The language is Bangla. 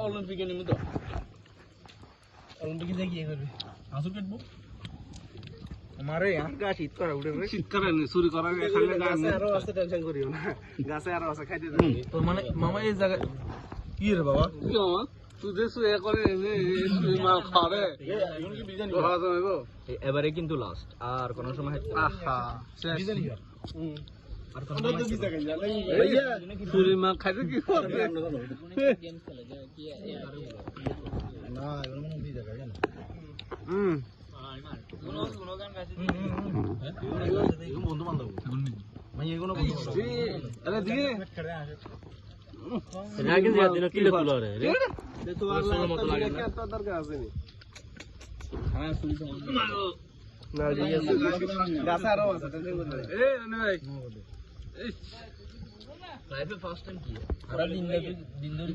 অলিম্পিকে নেমে তো অলিম্পিকে গিয়ে করবে আসল কাটবো আমারে আর গা শীত করা উঠে শীত করে চুরি করা খাইলে গাছে আরো আছে টেনশন করিও না গাছে আরো আছে খাইতে যাবে তো মানে মামা এই জায়গা কি রে বাবা কি মামা তুই যে শুয়ে করে তুই মাল খাবে এখন কি বিজানি খাওয়া যাবে এবারে কিন্তু লাস্ট আর কোন সময় আহা বিজানি আর কোন তো বিজা গাই জালাই ভাইয়া চুরি মাল খাইতে কি করবে গেম খেলে যায় কি না এখন মনে বিজা গাই না বন্ধু বান্ধব ফার্স্ট টাইম কি দিন ধরে